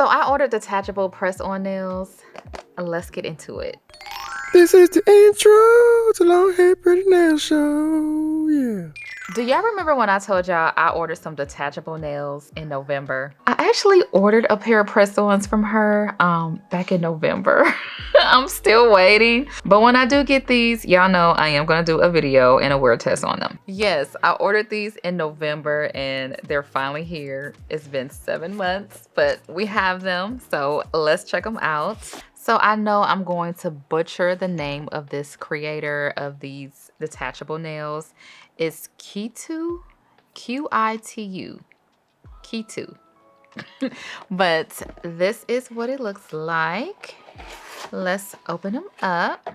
So I ordered detachable press-on nails. Let's get into it. This is the intro to Long Hair Pretty Nail Show. Yeah. Do y'all remember when I told y'all I ordered some detachable nails in November? I actually ordered a pair of press-ons from her back in November. I'm still waiting. But when I do get these, y'all know I am going to do a video and a wear test on them. Yes, I ordered these in November and they're finally here. It's been 7 months, but we have them. So let's check them out. So I know I'm going to butcher the name of this creator of these detachable nails. It's Kitu, Q-I-T-U, Kitu. But this is what it looks like. Let's open them up.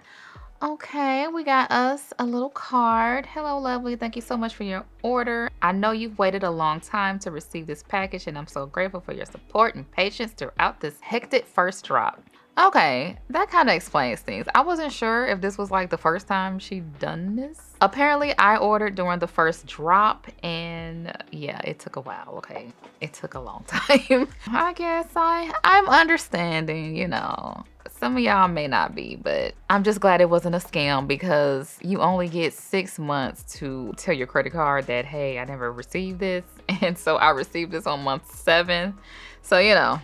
Okay, we got us a little card. Hello, lovely. Thank you so much for your order. I know you've waited a long time to receive this package, and I'm so grateful for your support and patience throughout this hectic first drop. Okay, that kind of explains things. I wasn't sure if this was like the first time she'd done this. Apparently, I ordered during the first drop, and yeah, it took a while, okay? It took a long time. I guess I'm understanding, you know. Some of y'all may not be, but I'm just glad it wasn't a scam because you only get 6 months to tell your credit card that, hey, I never received this. And so I received this on month 7. So, you know,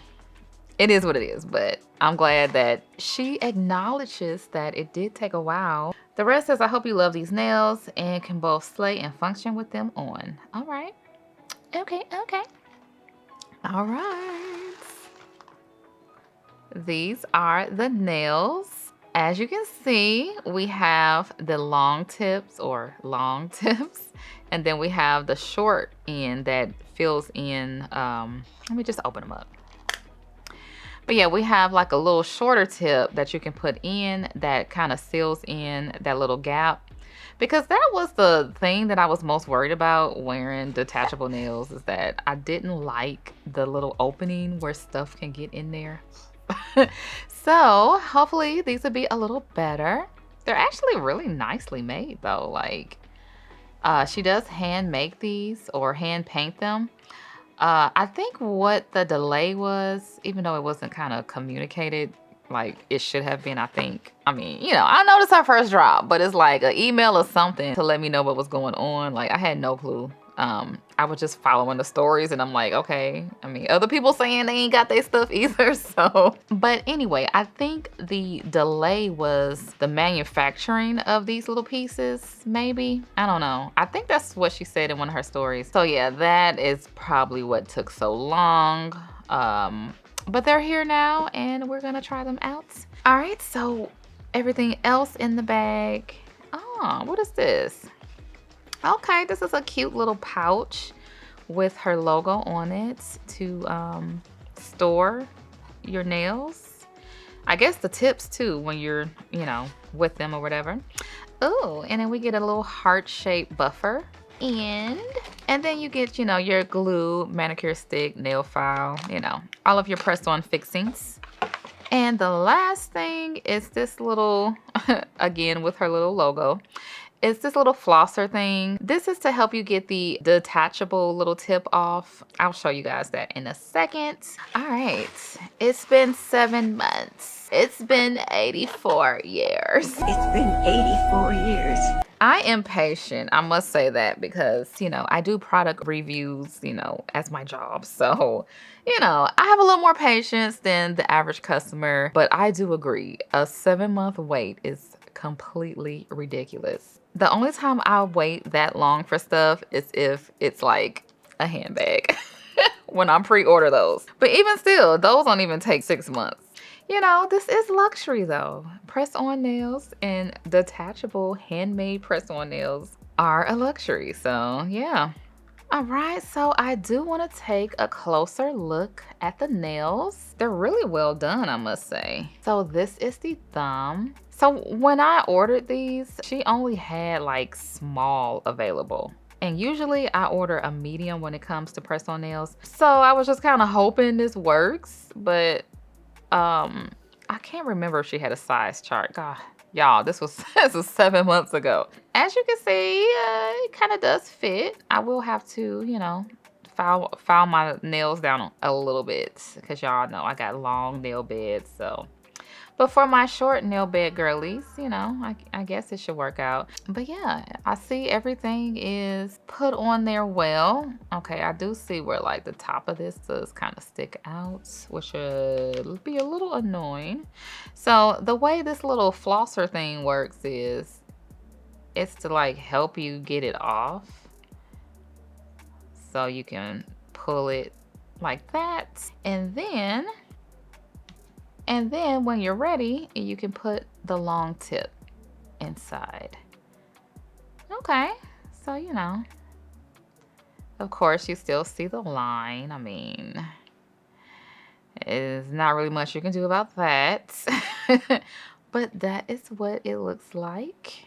it is what it is, but I'm glad that she acknowledges that it did take a while. The rest says, I hope you love these nails and can both slay and function with them on. All right. Okay. All right. These are the nails. As you can see, we have the long tips, and then we have the short end that fills in. Let me just open them up. But yeah, we have like a little shorter tip that you can put in that kind of seals in that little gap. Because that was the thing that I was most worried about wearing detachable nails, is that I didn't like the little opening where stuff can get in there. So hopefully these will be a little better. They're actually really nicely made though. Like she does hand make these or hand paint them. I think what the delay was, even though it wasn't kind of communicated like it should have been, I mean, you know, I noticed our first drop, but it's like an email or something to let me know what was going on. Like I had no clue. I was just following the stories and I'm like, okay. I mean, other people saying they ain't got their stuff either. So, but anyway, I think the delay was the manufacturing of these little pieces, maybe. I don't know. I think that's what she said in one of her stories. So yeah, that is probably what took so long. But they're here now and we're gonna try them out. All right, so everything else in the bag. Oh, what is this? Okay, this is a cute little pouch with her logo on it to store your nails. I guess the tips too when you're, you know, with them or whatever. Oh, and then we get a little heart-shaped buffer. And then you get, you know, your glue, manicure stick, nail file, you know, all of your press-on fixings. And the last thing is this little, again with her little logo. It's this little flosser thing. This is to help you get the detachable little tip off. I'll show you guys that in a second. All right, it's been 7 months. It's been 84 years. It's been 84 years. I am patient, I must say that, because, you know, I do product reviews, you know, as my job. So, you know, I have a little more patience than the average customer, but I do agree. A 7-month wait is completely ridiculous. The only time I wait that long for stuff is if it's like a handbag when I pre-order those. But even still, those don't even take 6 months. You know, this is luxury though. Press-on nails and detachable handmade press-on nails are a luxury. So yeah. All right, so I do want to take a closer look at the nails. They're really well done, I must say. So this is the thumb. So when I ordered these, she only had like small available. And usually I order a medium when it comes to press-on nails. So I was just kind of hoping this works, but I can't remember if she had a size chart. God, y'all, this was 7 months ago. As you can see, it kind of does fit. I will have to, you know, file my nails down a little bit because y'all know I got long nail beds. So, but for my short nail bed girlies, you know, I guess it should work out. But yeah, I see everything is put on there well. Okay, I do see where like the top of this does kind of stick out, which should be a little annoying. So the way this little flosser thing works is it's to like help you get it off. So you can pull it like that. And then when you're ready, you can put the long tip inside. Okay, so you know, of course you still see the line. I mean, there's not really much you can do about that. But that is what it looks like.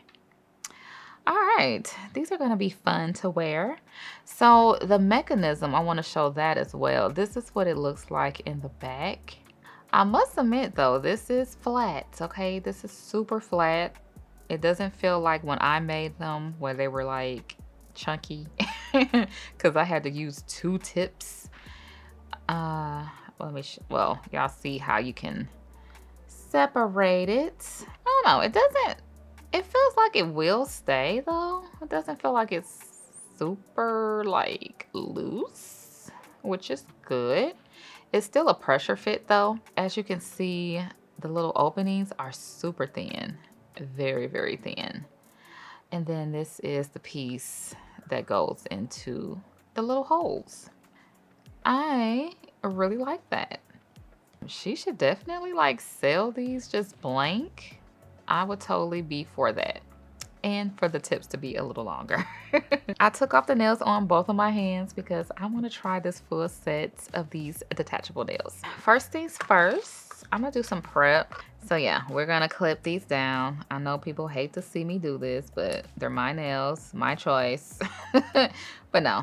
All right, these are gonna be fun to wear. So the mechanism, I wanna show that as well. This is what it looks like in the back. I must admit though, this is flat, okay? This is super flat. It doesn't feel like when I made them where they were like chunky because I had to use 2 tips. Well, y'all see how you can separate it. I don't know, it feels like it will stay though. It doesn't feel like it's super like loose, which is good. It's still a pressure fit though. As you can see, the little openings are super thin, very, very thin. And then this is the piece that goes into the little holes. I really like that. She should definitely like sell these just blank. I would totally be for that. And for the tips to be a little longer. I took off the nails on both of my hands because I want to try this full set of these detachable nails. First things first, I'm gonna do some prep. So yeah, we're gonna clip these down. I know people hate to see me do this, but they're my nails, my choice. But no,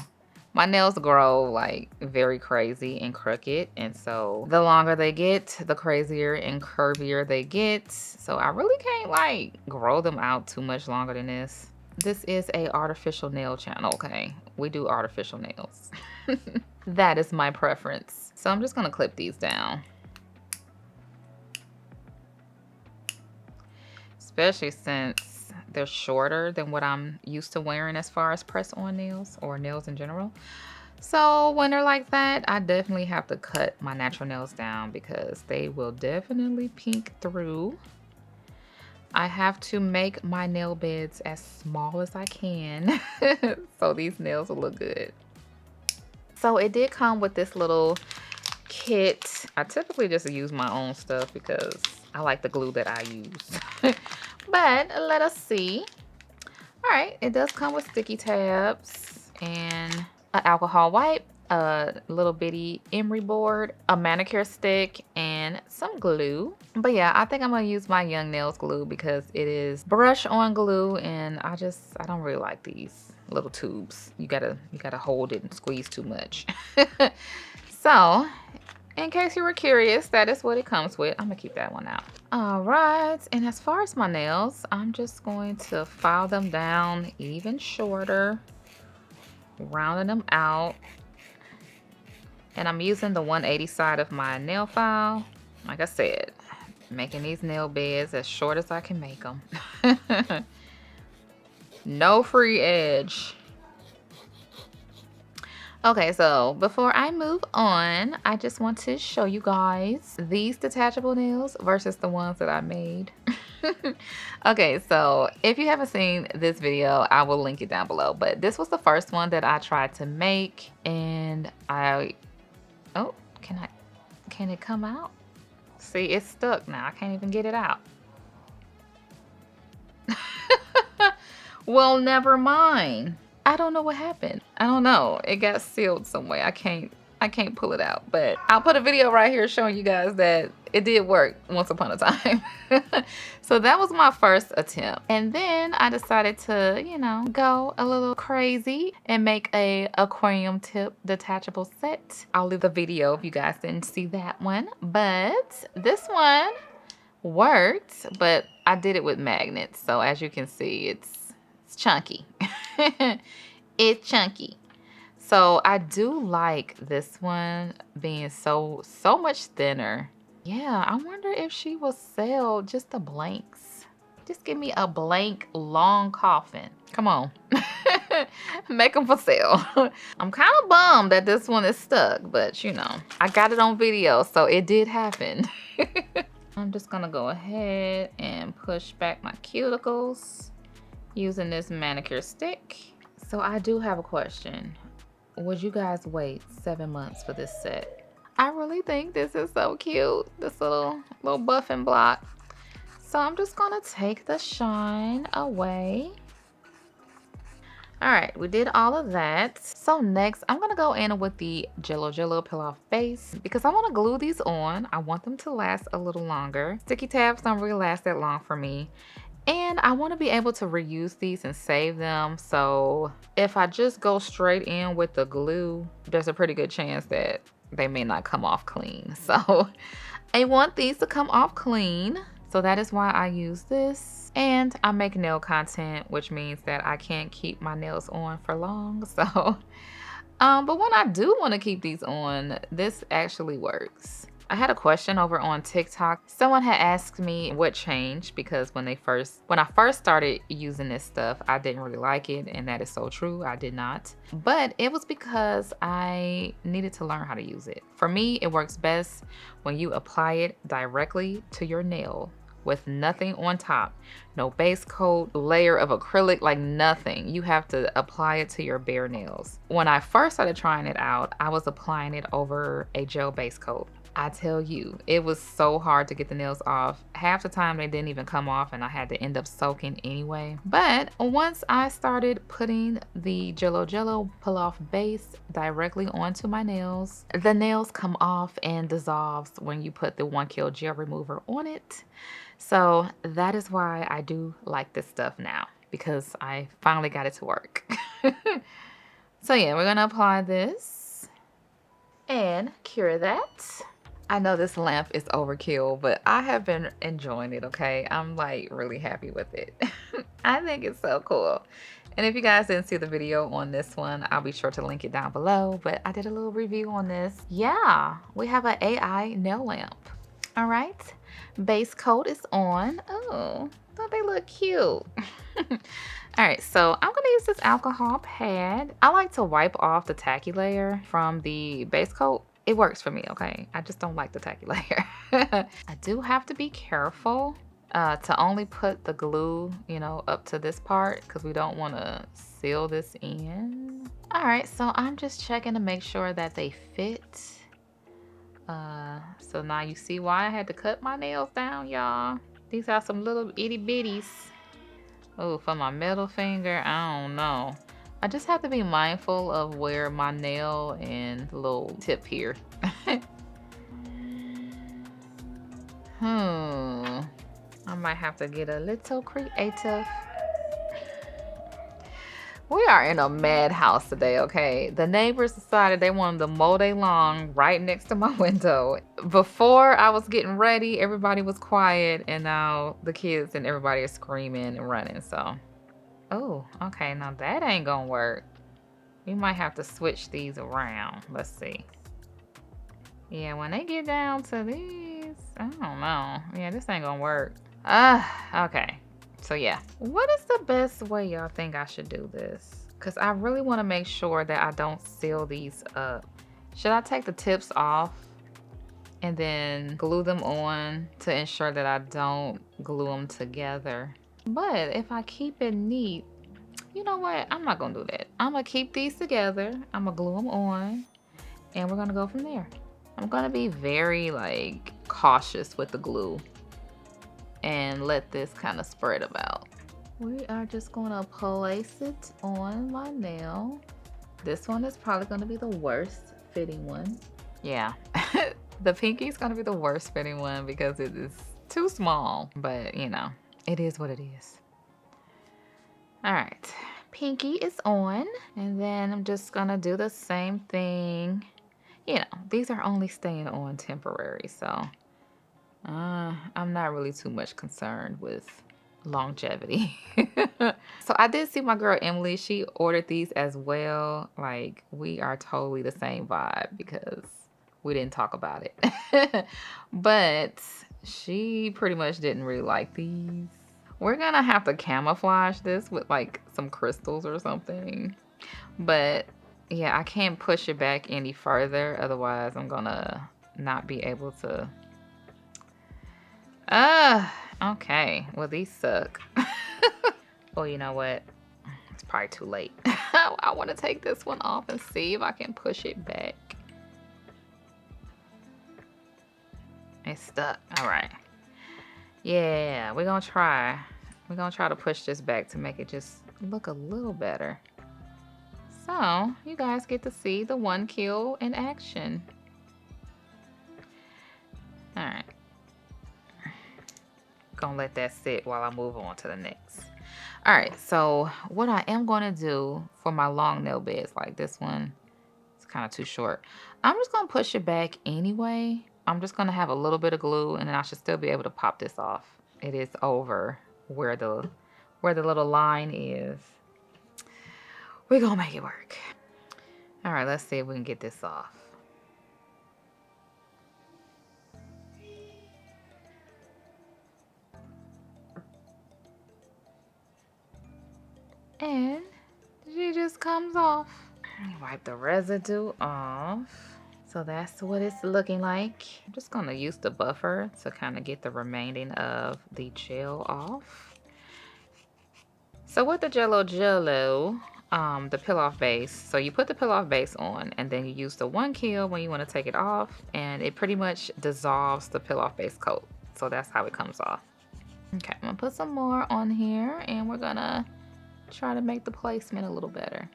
my nails grow like very crazy and crooked, and so the longer they get, the crazier and curvier they get. So I really can't like grow them out too much longer than this. This is a artificial nail channel, okay? We do artificial nails. That is my preference. So I'm just gonna clip these down. Especially since they're shorter than what I'm used to wearing as far as press-on nails or nails in general. So when they're like that, I definitely have to cut my natural nails down because they will definitely pink through. I have to make my nail beds as small as I can so these nails will look good. So it did come with this little kit. I typically just use my own stuff because I like the glue that I use. But let us see. All right, it does come with sticky tabs and an alcohol wipe, a little bitty emery board, a manicure stick, and some glue. But yeah, I think I'm gonna use my Young Nails glue because it is brush on glue, and I don't really like these little tubes. You gotta hold it and squeeze too much. So in case you were curious, that is what it comes with. I'm gonna keep that one out. All right, and as far as my nails, I'm just going to file them down even shorter, rounding them out. And I'm using the 180 side of my nail file. Like I said, making these nail beds as short as I can make them. No free edge. Okay, so before I move on, I just want to show you guys these detachable nails versus the ones that I made. Okay, so if you haven't seen this video, I will link it down below. But this was the first one that I tried to make, and oh, can it come out? See, it's stuck now. I can't even get it out. Well, never mind. I don't know what happened. I don't know. It got sealed some way. I can't pull it out. But I'll put a video right here showing you guys that it did work once upon a time. So that was my first attempt. And then I decided to, you know, go a little crazy and make a aquarium tip detachable set. I'll leave the video if you guys didn't see that one. But this one worked, but I did it with magnets. So as you can see, it's chunky. It's chunky. So I do like this one being so much thinner. Yeah, I wonder if she will sell just the blanks. Just give me a blank long coffin. Come on. Make them for sale. I'm kind of bummed that this one is stuck, but you know, I got it on video, so it did happen. I'm just gonna go ahead and push back my cuticles using this manicure stick. So I do have a question. Would you guys wait 7 months for this set? I really think this is so cute, this little buffing block. So I'm just gonna take the shine away. All right, we did all of that. So next, I'm gonna go in with the Jello Peel Off Base because I wanna glue these on. I want them to last a little longer. Sticky tabs don't really last that long for me. And I wanna be able to reuse these and save them. So if I just go straight in with the glue, there's a pretty good chance that they may not come off clean. So I want these to come off clean. So that is why I use this. And I make nail content, which means that I can't keep my nails on for long. So, but when I do want to keep these on, this actually works. I had a question over on TikTok. Someone had asked me what changed because when I first started using this stuff, I didn't really like it, and that is so true. I did not. But it was because I needed to learn how to use it. For me, it works best when you apply it directly to your nail with nothing on top. No base coat, layer of acrylic, like nothing. You have to apply it to your bare nails. When I first started trying it out, I was applying it over a gel base coat. I tell you, it was so hard to get the nails off. Half the time they didn't even come off and I had to end up soaking anyway. But once I started putting the Jello Peel Off Base directly onto my nails, the nails come off and dissolves when you put the 1 Kill Gel Remover on it. So that is why I do like this stuff now, because I finally got it to work. So yeah, we're gonna apply this and cure that. I know this lamp is overkill, but I have been enjoying it, okay? I'm like really happy with it. I think it's so cool. And if you guys didn't see the video on this one, I'll be sure to link it down below, but I did a little review on this. Yeah, we have an AI nail lamp. All right, base coat is on. Oh, don't they look cute? All right, so I'm gonna use this alcohol pad. I like to wipe off the tacky layer from the base coat. It works for me, okay? I just don't like the tacky layer. I do have to be careful to only put the glue, you know, up to this part because we don't want to seal this in. All right, so I'm just checking to make sure that they fit. So now you see why I had to cut my nails down, y'all. These are some little itty bitties. Oh, for my middle finger, I don't know. I just have to be mindful of where my nail and the little tip here. I might have to get a little creative. We are in a madhouse today, okay? The neighbors decided they wanted to mow their lawn right next to my window. Before I was getting ready, everybody was quiet, and now the kids and everybody are screaming and running, so. Oh, okay, now that ain't gonna work. We might have to switch these around. Let's see. Yeah, when they get down to these, I don't know. Yeah, this ain't gonna work. Okay. So yeah, what is the best way y'all think I should do this? Because I really want to make sure that I don't seal these up. Should I take the tips off and then glue them on to ensure that I don't glue them together? But if I keep it neat, you know what? I'm not going to do that. I'm going to keep these together. I'm going to glue them on and we're going to go from there. I'm going to be very like cautious with the glue and let this kind of spread about. We are just going to place it on my nail. This one is probably going to be the worst fitting one. Yeah, the pinky is going to be the worst fitting one because it is too small, but you know, it is what it is. All right, pinky is on, and then I'm just going to do the same thing. You know, these are only staying on temporary, so I'm not really too much concerned with longevity. So I did see my girl Emily, she ordered these as well. Like, we are totally the same vibe because we didn't talk about it. But she pretty much didn't really like these. We're gonna have to camouflage this with like some crystals or something. But yeah, I can't push it back any further, otherwise I'm gonna not be able to. Okay. Well, these suck. Well, you know what? It's probably too late. I want to take this one off and see if I can push it back. It's stuck. All right. Yeah, we're gonna try. We're gonna try to push this back to make it just look a little better. So you guys get to see the one kill in action. All right. Gonna let that sit while I move on to the next. All right, so what I am going to do for my long nail beds, like this one, it's kind of too short. I'm just going to push it back anyway. I'm just going to have a little bit of glue, and then I should still be able to pop this off. It is over where the little line is. We're going to make it work. All right, let's see if we can get this off. And she just comes off. Wipe the residue off. So that's what it's looking like. I'm just gonna use the buffer to kind of get the remaining of the gel off. So with the Jello, the peel-off base, so you put the peel-off base on and then you use the one kill when you want to take it off, and it pretty much dissolves the peel-off base coat. So that's how it comes off. Okay, I'm gonna put some more on here and we're gonna try to make the placement a little better.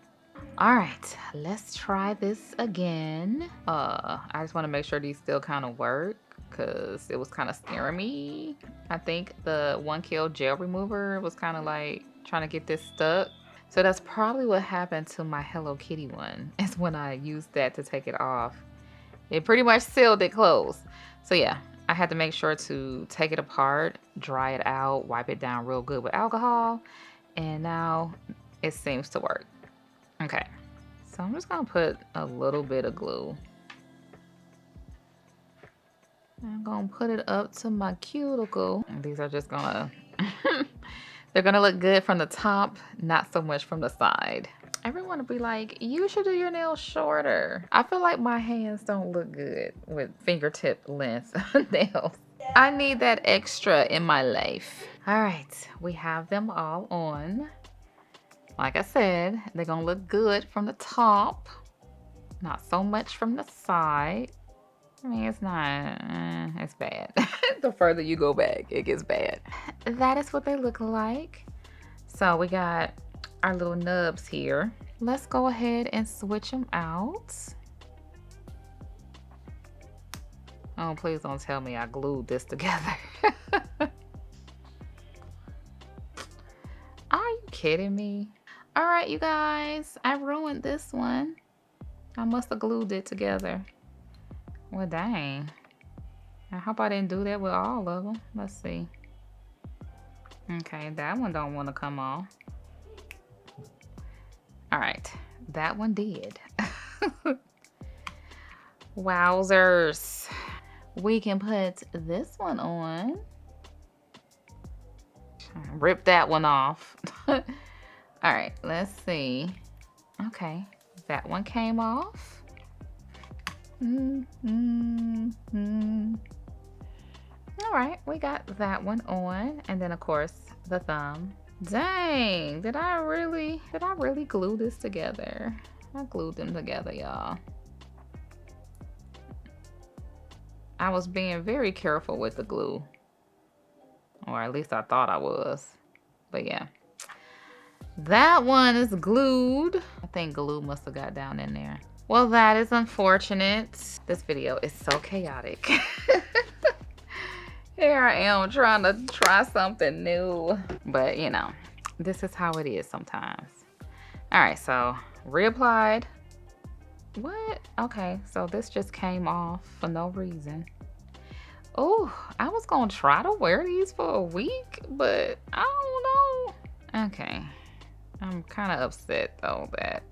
All right, let's try this again. I just want to make sure these still kind of work because it was kind of scaring me. I think the one kill gel remover was kind of like trying to get this stuck. So that's probably what happened to my Hello Kitty one, is when I used that to take it off. It pretty much sealed it closed. So yeah, I had to make sure to take it apart, dry it out, wipe it down real good with alcohol, and now it seems to work. Okay, so I'm just gonna put a little bit of glue. I'm gonna put it up to my cuticle. These are just gonna, they're gonna look good from the top, not so much from the side. Everyone will be like, you should do your nails shorter. I feel like my hands don't look good with fingertip length nails. I need that extra in my life. All right, we have them all on. Like I said, they're gonna look good from the top, not so much from the side. I mean, it's not, it's bad. The further you go back, it gets bad. That is what they look like. So we got our little nubs here. Let's go ahead and switch them out. Oh, please don't tell me I glued this together. Are you kidding me? All right, you guys, I ruined this one. I must have glued it together. Well, dang. I hope I didn't do that with all of them. Let's see. Okay, that one don't want to come off. All right, that one did. Wowzers. We can put this one on. Rip that one off. All right, let's see. Okay, that one came off. All right, we got that one on, and then of course the thumb. Dang, did I really glue this together? I glued them together, y'all. I was being very careful with the glue, or at least I thought I was. But yeah, that one is glued. I think glue must have got down in there. Well, that is unfortunate. This video is so chaotic. Here I am trying to try something new. But you know, this is how it is sometimes. All right, so reapplied. What? Okay, so this just came off for no reason. Oh, I was gonna try to wear these for a week, but I don't know. Okay. I'm kind of upset though that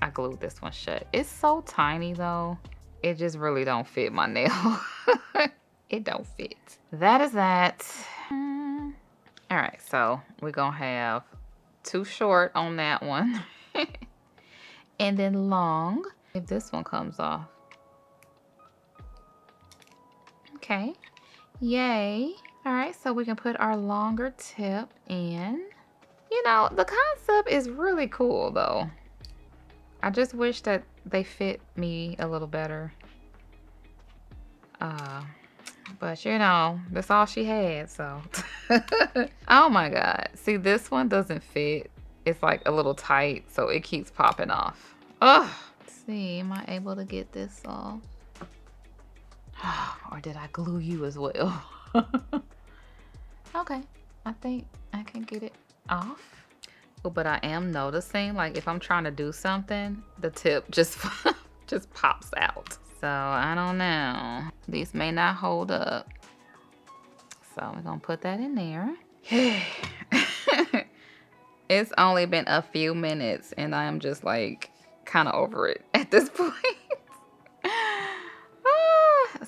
I glued this one shut. It's so tiny though. It just really don't fit my nail. It don't fit. That is that. All right, so we're gonna have too short on that one. And then long if this one comes off. Okay, yay. All right, so we can put our longer tip in. You know, the concept is really cool though. I just wish that they fit me a little better. But you know, that's all she had, so. Oh my God. See, this one doesn't fit. It's like a little tight, so it keeps popping off. Ugh. Let's see, am I able to get this off? Or did I glue you as well? Okay, I think I can get it off. Oh, but I am noticing, like if I'm trying to do something, the tip just just pops out. So I don't know. These may not hold up. So we're gonna put that in there. It's only been a few minutes and I'm just like kind of over it at this point.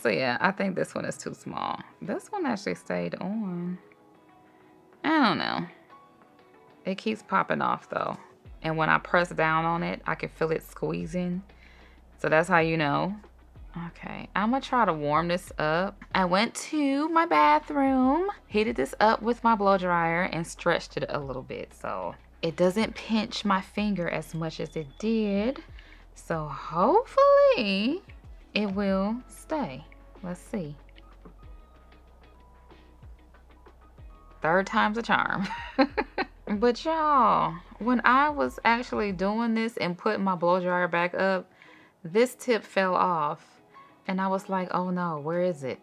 So yeah, I think this one is too small. This one actually stayed on. I don't know. It keeps popping off though. And when I press down on it, I can feel it squeezing. So that's how you know. Okay, I'm gonna try to warm this up. I went to my bathroom, heated this up with my blow dryer and stretched it a little bit so it doesn't pinch my finger as much as it did. So hopefully it will stay. Let's see. Third time's a charm. But y'all, when I was actually doing this and putting my blow dryer back up, this tip fell off. And I was like, oh no, where is it?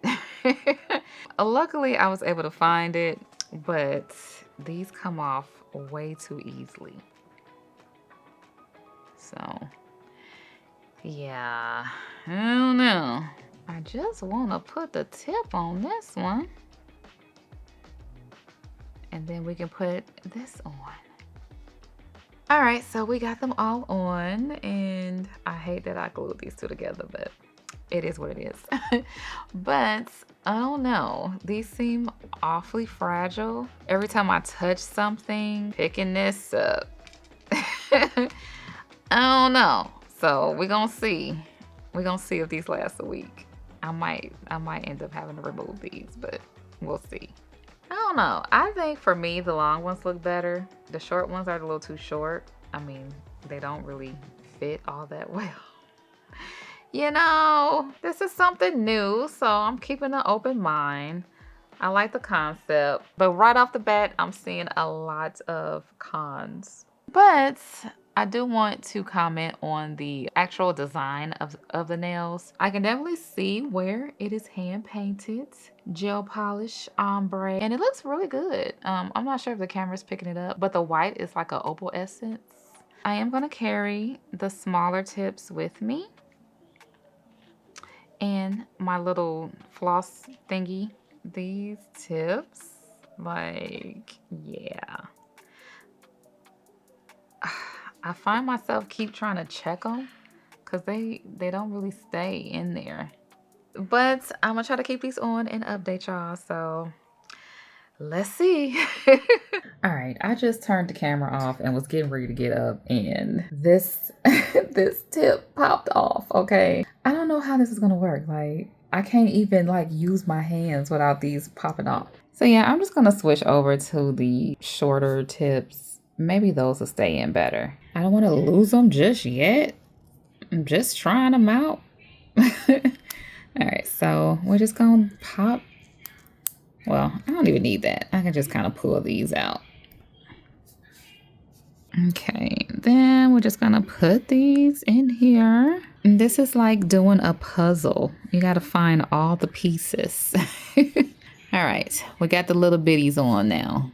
Luckily, I was able to find it, but these come off way too easily. So, yeah, I don't know. I just want to put the tip on this one. And then we can put this on. All right, so we got them all on, and I hate that I glued these two together, but it is what it is. But I don't know. These seem awfully fragile. Every time I touch something, picking this up. I don't know. So we're gonna see. We're gonna see if these last a week. I might end up having to remove these, but we'll see. I don't know. I think for me, the long ones look better. The short ones are a little too short. I mean, they don't really fit all that well. You know, this is something new, so I'm keeping an open mind. I like the concept, but right off the bat, I'm seeing a lot of cons. But I do want to comment on the actual design of the nails. I can definitely see where it is hand painted, gel polish, ombre, and it looks really good. I'm not sure if the camera's picking it up, but the white is like an opal essence. I am gonna carry the smaller tips with me. And my little floss thingy. These tips, like, yeah. I find myself keep trying to check them because they don't really stay in there. But I'm gonna try to keep these on and update y'all, so let's see. All right, I just turned the camera off and was getting ready to get up, and this this tip popped off. Okay, I don't know how this is gonna work. Like, I can't even like use my hands without these popping off. So yeah, I'm just gonna switch over to the shorter tips. Maybe those will stay in better. I don't want to lose them just yet. I'm just trying them out. All right, so we're just gonna pop. Well, I don't even need that. I can just kind of pull these out. Okay, then we're just gonna put these in here. And this is like doing a puzzle. You gotta find all the pieces. All right, we got the little bitties on now.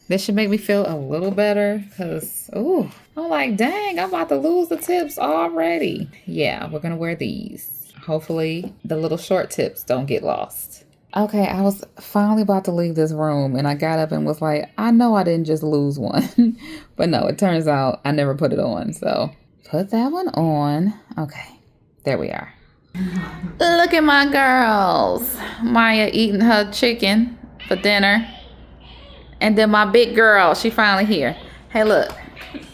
This should make me feel a little better because, ooh, I'm like, dang, I'm about to lose the tips already. Yeah, we're gonna wear these. Hopefully the little short tips don't get lost. Okay, I was finally about to leave this room and I got up and was like, I know I didn't just lose one. But no, it turns out I never put it on. So put that one on. Okay, there we are. Look at my girls. Maya eating her chicken for dinner. And then my big girl, she finally here. Hey, look.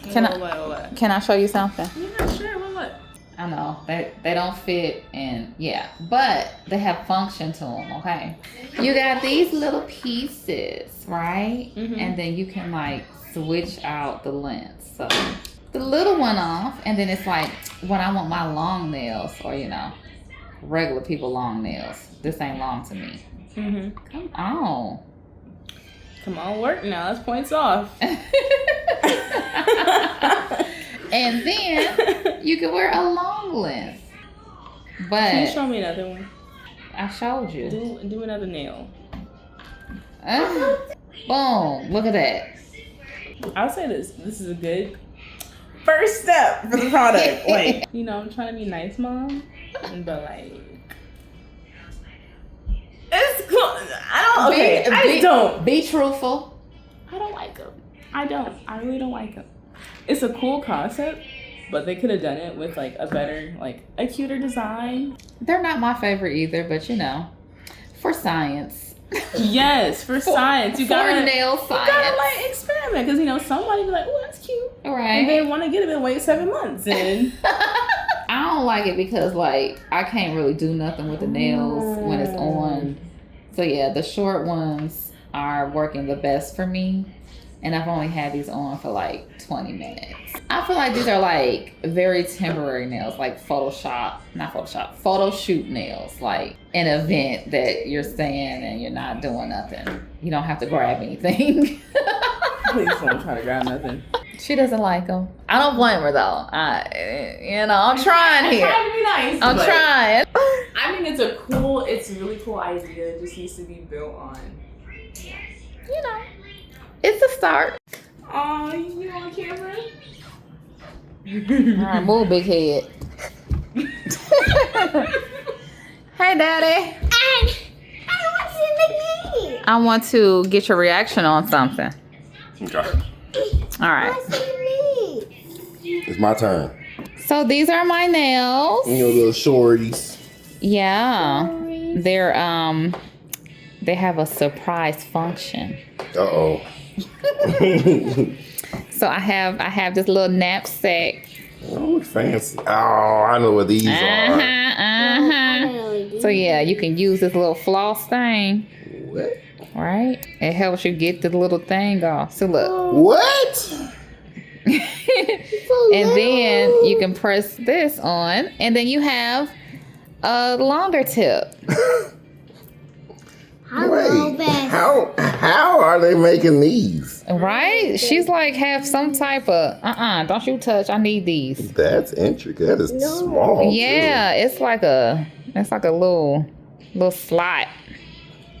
Can I show you something? Yeah, sure. What? I know they don't fit, and yeah, but they have function to them. Okay, you got these little pieces, right? And then you can like switch out the length. So the little one off, and then it's like when I want my long nails, or regular people long nails. This ain't long to me. Come on. Come on, work now. That's points off. And then you can wear a long length. But Can you show me another one? I showed you. Do another nail. Boom. Look at that. I'll say this is a good first step for the product. Like, I'm trying to be nice, Mom. But like, it's cool. I don't. Be truthful. I don't like them. I really don't like them. It's a cool concept, but they could have done it with like a better, like a cuter design. They're not my favorite either, but for science. Yes, for science. You gotta nail science. You gotta like experiment because somebody be like, oh, that's cute, right? And they want to get it and wait 7 months and. I don't like it because like I can't really do nothing with the nails when it's on. So yeah, the short ones are working the best for me. And I've only had these on for like 20 minutes. I feel like these are like very temporary nails, like photo shoot nails, like an event that you're staying and you're not doing nothing. You don't have to grab anything. Please don't try to grab nothing. She doesn't like them. I don't blame her though. I'm trying here. I'm trying to be nice. I'm trying. I think it's a really cool idea. It just needs to be built on. It's a start. Oh, you on camera? All right, move, big head. Hey, Daddy. I want to get your reaction on something. Okay. All right. It's my turn. So these are my nails. Little shorties. Yeah. They're they have a surprise function. Uh-oh. So I have this little knapsack. Oh, look fancy. Oh, I know what these are. So yeah, you can use this little floss thing. What? Right? It helps you get the little thing off. So look. What? And then you can press this on, and then you have a longer tip. Wait, how are they making these? Right? She's like, have some type of, don't you touch, I need these. That's intricate. That is small. Yeah, too. it's like a little slot.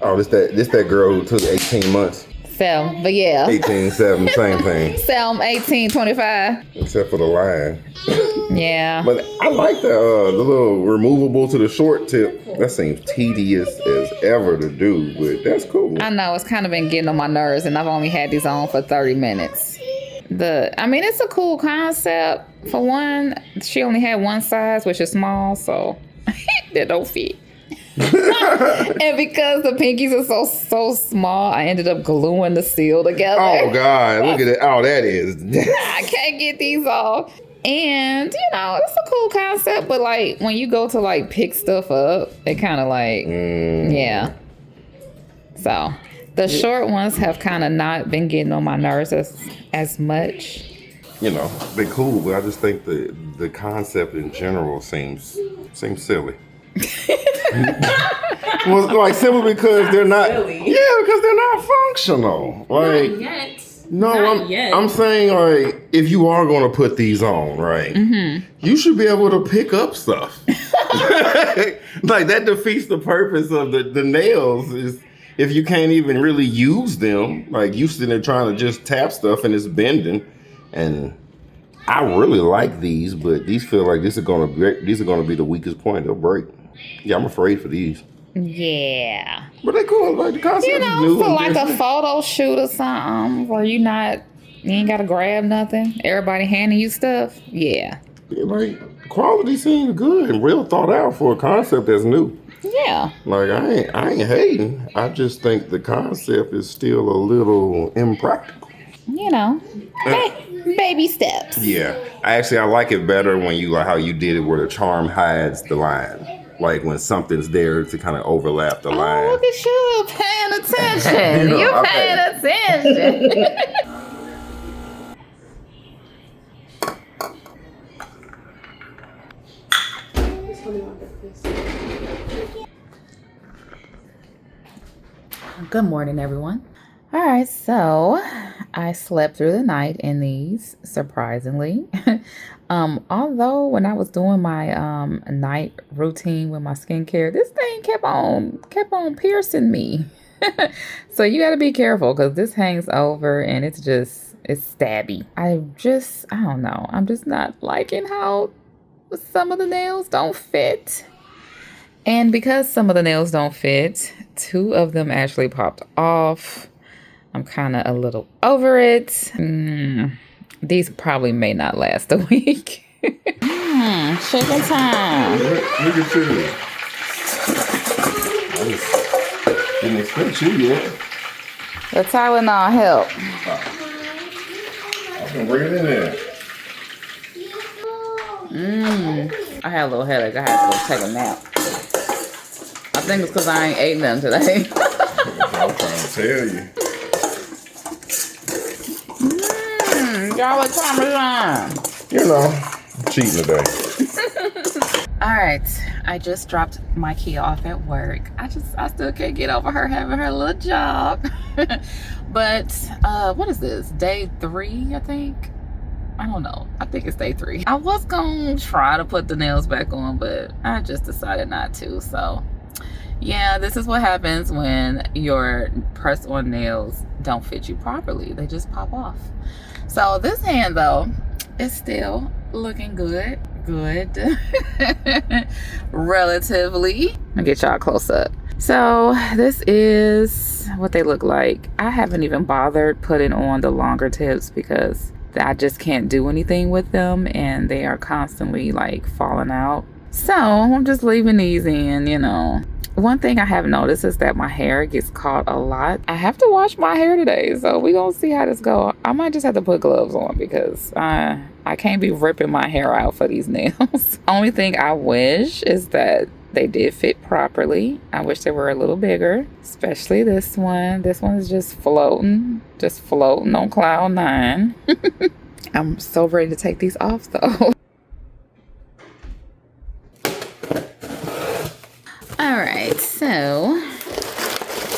Oh, this that girl who took 18 months. Selm, but yeah. 18, 7, same thing. Selm 1825. Except for the line. Yeah. But I like the little removable to the short tip. That seems tedious as ever to do, but that's cool. I know, it's kind of been getting on my nerves, and I've only had these on for 30 minutes. It's a cool concept. For one, she only had one size, which is small, so that don't fit. And because the pinkies are so small, I ended up gluing the seal together. Oh God, look at it. Oh, that is. I can't get these off. And it's a cool concept, but like when you go to like pick stuff up, it kind of like yeah. So the short ones have kind of not been getting on my nerves as much. They're cool, but I just think the concept in general seems silly. Well, like simply because they're not. Silly. Yeah, because they're not functional. Like Not yet. no, Not yet. I'm saying like if you are going to put these on, right? Mm-hmm. You should be able to pick up stuff. Like that defeats the purpose of the nails. Is if you can't even really use them, like you sitting there trying to just tap stuff and it's bending. And I really like these, but these feel like these are gonna be the weakest point. They'll break. Yeah, I'm afraid for these. Yeah. But they cool. Like the concept You is know, new for and like a different. photo shoot or something where you ain't gotta grab nothing. Everybody handing you stuff. Yeah. Yeah, like quality seems good and real thought out for a concept that's new. Yeah. Like I ain't hating. I just think the concept is still a little impractical. You know, baby steps. Yeah, I like it better when you like how you did it, where the charm hides the line. Like when something's there to kind of overlap the line. Oh, look at you paying attention. You know, You paying attention. Good morning, everyone. All right, so I slept through the night in these, surprisingly. Although when I was doing my night routine with my skincare, this thing kept on piercing me. So you got to be careful because this hangs over and it's stabby. I don't know. I'm just not liking how some of the nails don't fit. And because some of the nails don't fit, 2 of them actually popped off. I'm kind of a little over it. These probably may not last a week. Chicken time. Look at you. I just didn't expect you yet. The Tylenol help. I can bring it in there. I had a little headache. I had to go take a nap. I think it's because I ain't ate nothing today. I'm trying to tell you. Y'all, what time is on? You know, I'm cheating today. All right, I just dropped my key off at work. I still can't get over her having her little job. But what is this? Day 3, I think. I don't know. I think it's day 3. I was gonna try to put the nails back on, but I just decided not to. So yeah, this is what happens when your press-on nails don't fit you properly. They just pop off. So this hand though is still looking good. Relatively. I'll get y'all close up. So this is what they look like. I haven't even bothered putting on the longer tips because I just can't do anything with them and they are constantly like falling out. So I'm just leaving these in, you know. One thing I have noticed is that my hair gets caught a lot. I have to wash my hair today, so we're gonna see how this go. I might just have to put gloves on because I can't be ripping my hair out for these nails. Only thing I wish is that they did fit properly. I wish they were a little bigger, especially this one. This one is just floating on cloud 9. I'm so ready to take these off though. All right, so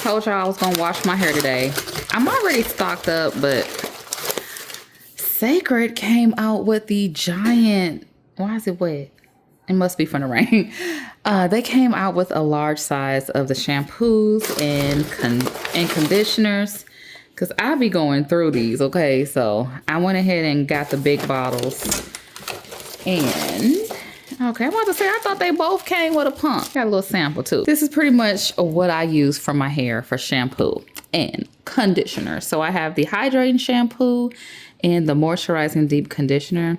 told y'all I was gonna wash my hair today. I'm already stocked up, but Sacred came out with the giant, why is it wet? It must be from the rain. They came out with a large size of the shampoos and conditioners because I'll be going through these, okay? So I went ahead and got the big bottles. And, okay, I'm about to say, I thought they both came with a pump. Got a little sample too. This is pretty much what I use for my hair for shampoo and conditioner. So I have the hydrating shampoo and the moisturizing deep conditioner.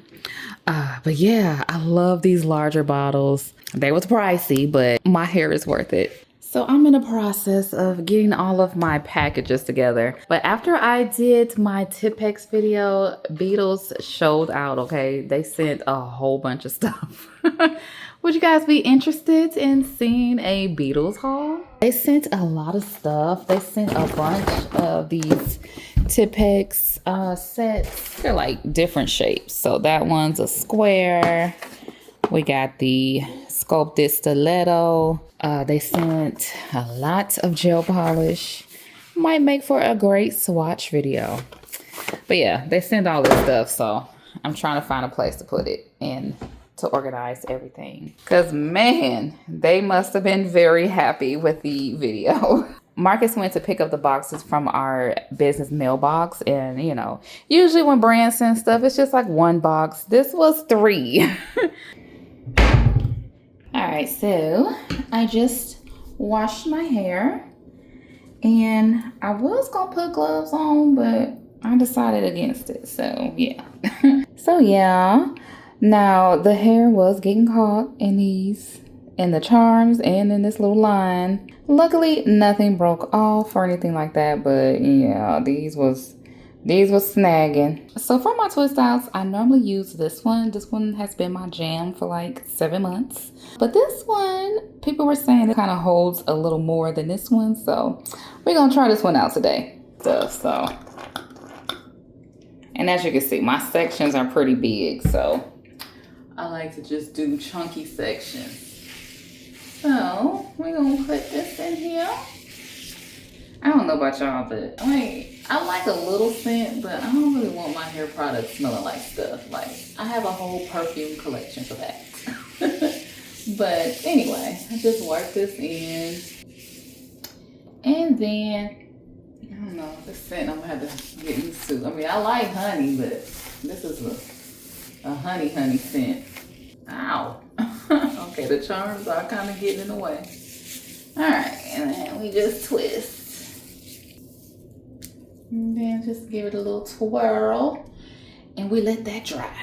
But yeah, I love these larger bottles. They was pricey, but my hair is worth it. So I'm in the process of getting all of my packages together. But after I did my Tipex video, Beetles showed out, okay? They sent a whole bunch of stuff. Would you guys be interested in seeing a Beetles haul? They sent a lot of stuff. They sent a bunch of these Tipex sets. They're like different shapes. So that one's a square. We got the sculpted stiletto. They sent a lot of gel polish. Might make for a great swatch video. But yeah, they sent all this stuff. So I'm trying to find a place to put it in to organize everything. Because man, they must have been very happy with the video. Marcus went to pick up the boxes from our business mailbox. And, you know, usually when brands send stuff, it's just like 1 box. This was 3. All right, so I just washed my hair. And I was gonna put gloves on, but I decided against it. So yeah. So yeah. Now the hair was getting caught in the charms and in this little line. Luckily nothing broke off or anything like that, but yeah, these was snagging. So for my twist outs, I normally use this one. This one has been my jam for like 7 months. But this one, people were saying it kind of holds a little more than this one. So we're gonna try this one out today. So, and as you can see, my sections are pretty big. So I like to just do chunky sections. So we're gonna put this in here. I don't know about y'all, but I like a little scent, but I don't really want my hair products smelling like stuff. Like, I have a whole perfume collection for that. But anyway, I just work this in. And then, I don't know, the scent I'm gonna have to get used to. I mean, I like honey, but this is a honey scent. Ow. Okay, the charms are kind of getting in the way. All right, and then we just twist. And then just give it a little twirl and we let that dry.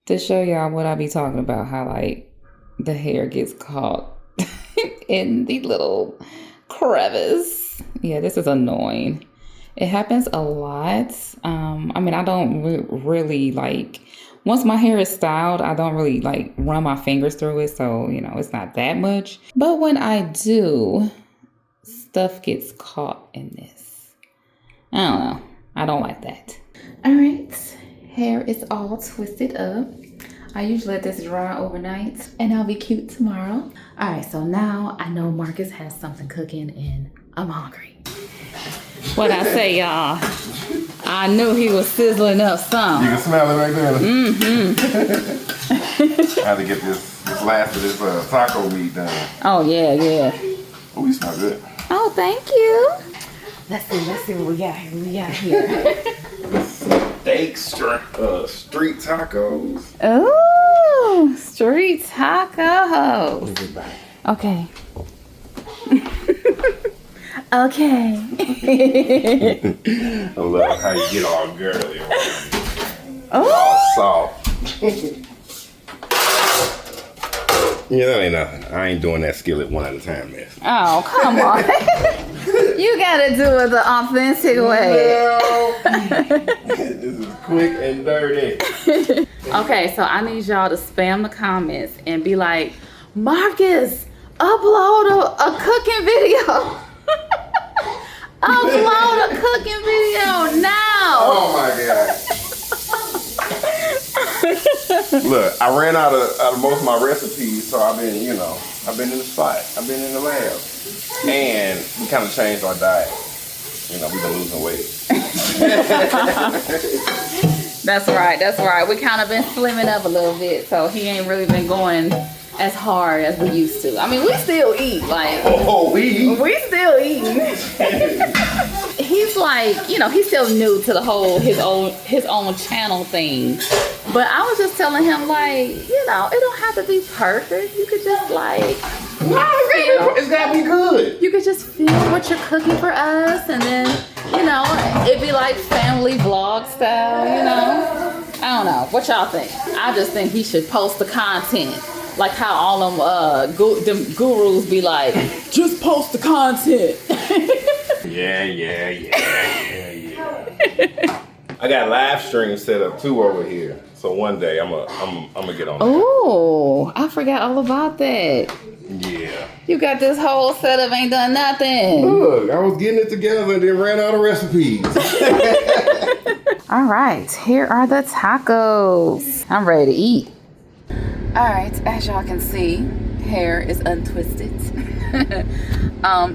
To show y'all what I be talking about, how like the hair gets caught in the little crevice. Yeah, this is annoying. It happens a lot. I mean, I don't really like, once my hair is styled, I don't really like run my fingers through it. So, you know, it's not that much. But when I do, stuff gets caught in this. I don't know. I don't like that. All right. Hair is all twisted up. I usually let this dry overnight and I'll be cute tomorrow. All right. So now I know Marcus has something cooking and I'm hungry. What I say, y'all? I knew he was sizzling up some. You can smell it right there. I had to get this last of this taco meat done. Oh, yeah. Oh, you smell good. Oh, thank you. Let's see what we got here. Steak street tacos. Oh, street tacos. Okay. Okay. I love how you get all girly. Oh. All soft. Yeah, that ain't nothing. I ain't doing that skillet one at a time, man. Oh, come on. You gotta do it the authentic way. No. This is quick and dirty. Okay, so I need y'all to spam the comments and be like, Marcus, upload a cooking video. Upload a cooking video now. Oh my God. Look, I ran out of most of my recipes, so I've been in the spot. I've been in the lab. And we kind of changed our diet. You know, we've been losing weight. That's right. We kind of been slimming up a little bit, so he ain't really been going as hard as we used to. I mean, we still eat, like. Oh, we still eating. He's like, he's still new to the whole his own channel thing. But I was just telling him, like, it don't have to be perfect. You could just it's gotta be good. You could just film what you're cooking for us, and then, it'd be like family vlog style, I don't know. What y'all think? I just think he should post the content. Like how all them gurus be like, just post the content. Yeah. I got live stream set up too over here. So one day I'm gonna get on that. Oh, I forgot all about that. Yeah. You got this whole setup, ain't done nothing. Look, I was getting it together and then ran out of recipes. All right, here are the tacos. I'm ready to eat. All right, as y'all can see, hair is untwisted.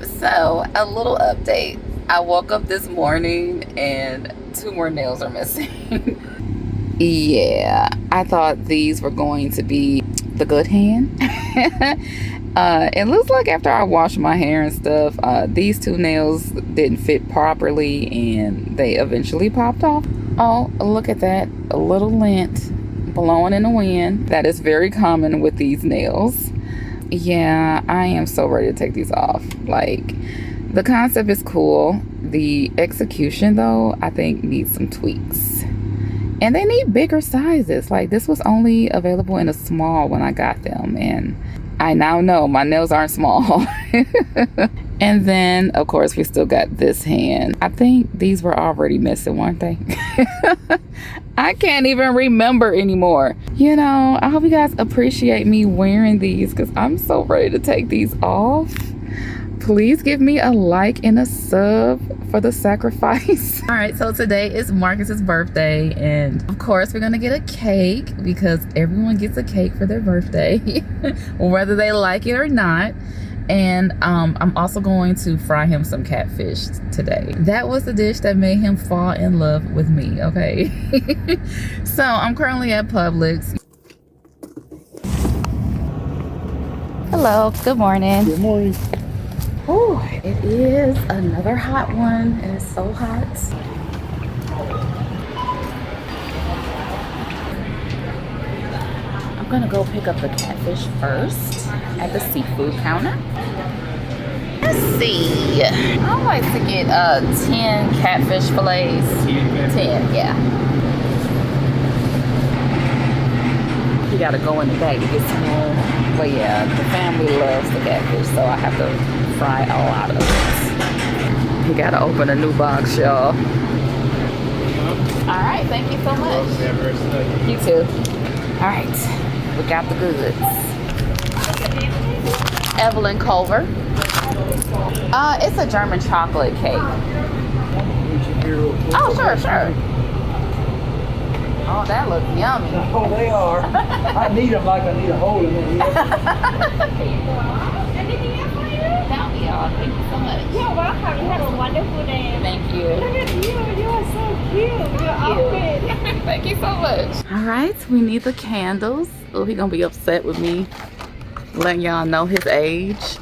So a little update. I woke up this morning and 2 more nails are missing. Yeah, I thought these were going to be the good hand. It looks like after I washed my hair and stuff, these 2 nails didn't fit properly and they eventually popped off. Oh, look at that, a little lint blowing in the wind. That is very common with these nails. Yeah, I am so ready to take these off. Like, the concept is cool. The execution, though, I think needs some tweaks. And they need bigger sizes. Like, this was only available in a small when I got them. And I now know my nails aren't small. And then, of course, we still got this hand. I think these were already missing, weren't they? I can't even remember anymore. You know, I hope you guys appreciate me wearing these because I'm so ready to take these off. Please give me a like and a sub for the sacrifice. All right, so today is Marcus's birthday, and of course we're gonna get a cake because everyone gets a cake for their birthday, whether they like it or not. And I'm also going to fry him some catfish today. That was the dish that made him fall in love with me, okay? So I'm currently at Publix. Hello, good morning. Good morning. Oh, it is another hot one. It is so hot. I'm gonna go pick up the catfish first at the seafood counter. Let's see. I'd like to get 10 catfish fillets. 10, yeah. You gotta go in the back to get some more. But yeah, the family loves the catfish, so I have to fry a lot of it. You gotta open a new box, y'all. All right, thank you so much. You too. All right, we got the goods. Evelyn Culver. It's a German chocolate cake. Oh, sure. Oh, that looks yummy. Oh, they are. I need them like I need a hole in them. Anything else for you? That'll be all. Thank you so much. You're welcome. You have a wonderful day. Thank you. Look at you. You are so cute. Your outfit. Thank you so much. All right, we need the candles. Oh, he gonna be upset with me letting y'all know his age.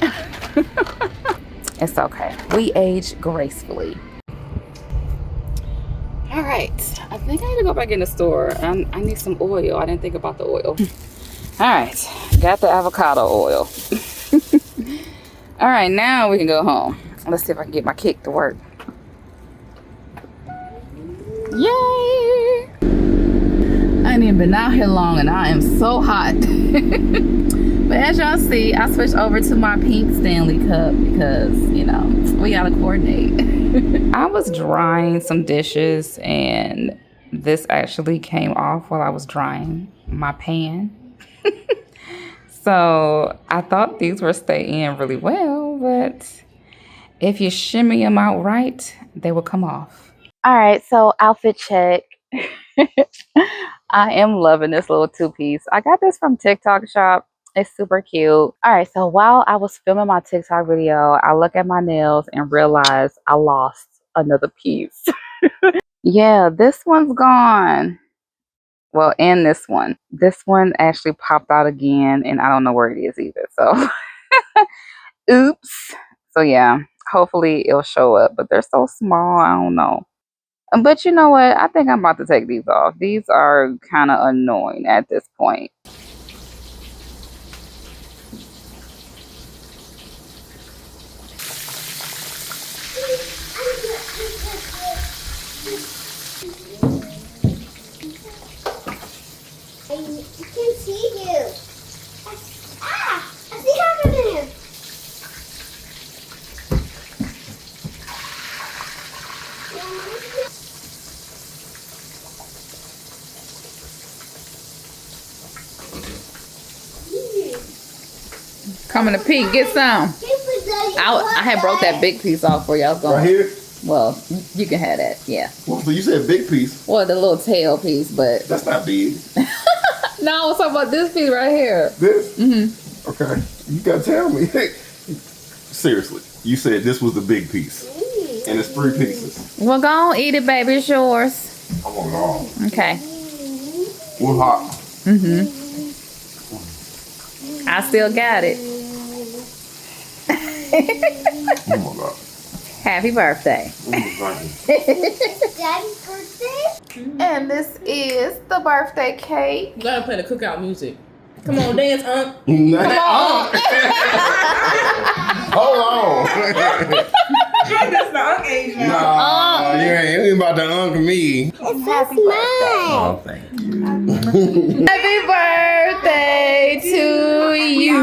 It's okay. We age gracefully. All right, I think I need to go back in the store. I need some oil. I didn't think about the oil. All right, got the avocado oil. All right, now we can go home. Let's see if I can get my kick to work. Yay! I ain't even been out here long and I am so hot. But as y'all see, I switched over to my pink Stanley cup because, you know, we gotta coordinate. I was drying some dishes and this actually came off while I was drying my pan. So I thought these were staying in really well, but if you shimmy them out right, they will come off. All right, so outfit check. I am loving this little two-piece. I got this from TikTok shop. It's super cute. All right, so while I was filming my TikTok video, I look at my nails and realize I lost another piece. Yeah, this one's gone. Well, and this one. This one actually popped out again, and I don't know where it is either. So, oops. So yeah, hopefully it'll show up, but they're so small, I don't know. But you know what? I think I'm about to take these off. These are kind of annoying at this point. I can see you. Ah! I see happening. Coming to peek, get some. I had broke that big piece off for you. I was going. Right here? Well, you can have that. Yeah. Well, so you said big piece. Well, the little tail piece, but That's not big. no, I was talking about this piece right here. This? Mm-hmm. Okay. You gotta tell me. Seriously. You said this was the big piece. And it's 3 pieces. Well, go on, eat it, baby. It's yours. I want it all. Okay. We're hot. I still got it. Oh my God. Happy birthday. Daddy's birthday? And this is the birthday cake. You gotta play the cookout music. Come on, dance, Hold on. That's not age now. Nah, you ain't about to unk me. Happy birthday. Oh, thank you. Happy birthday to you.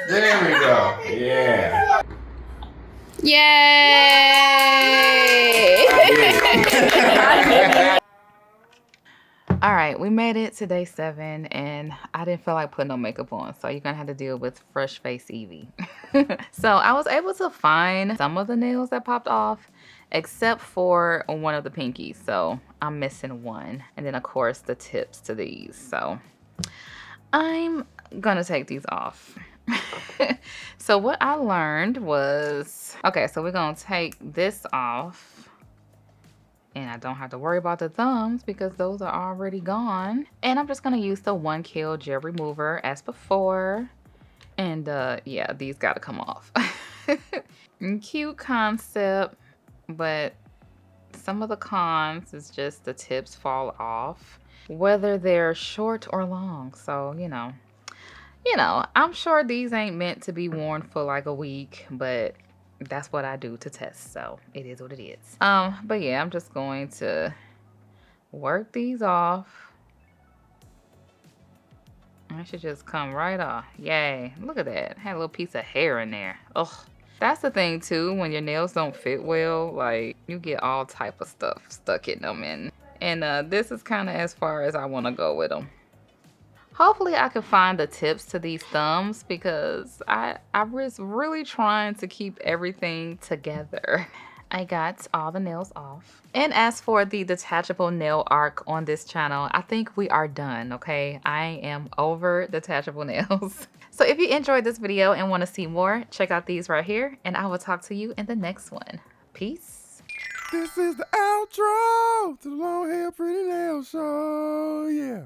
There we go. Yeah. Yay! All right, we made it to day 7, and I didn't feel like putting no makeup on, so you're gonna have to deal with fresh face Evie. So I was able to find some of the nails that popped off, except for one of the pinkies, so I'm missing one. And then of course the tips to these, so I'm gonna take these off. So what I learned was, okay, so we're gonna take this off. And I don't have to worry about the thumbs because those are already gone. And I'm just gonna use the 1 Kill Gel Remover as before. And yeah, these gotta come off. Cute concept, but some of the cons is just the tips fall off, whether they're short or long. So, you know, I'm sure these ain't meant to be worn for like a week, but that's what I do to test, so it is what it is. But yeah, I'm just going to work these off. I should just come right off. Yay, look at that. Had a little piece of hair in there. Ugh. That's the thing too, when your nails don't fit well, like you get all type of stuff stuck in them. And this is kind of as far as I want to go with them. Hopefully I can find the tips to these thumbs because I was really trying to keep everything together. I got all the nails off. And as for the detachable nail arc on this channel, I think we are done, okay? I am over detachable nails. So if you enjoyed this video and want to see more, check out these right here, and I will talk to you in the next one. Peace. This is the outro to the Long Hair Pretty Nail Show, yeah.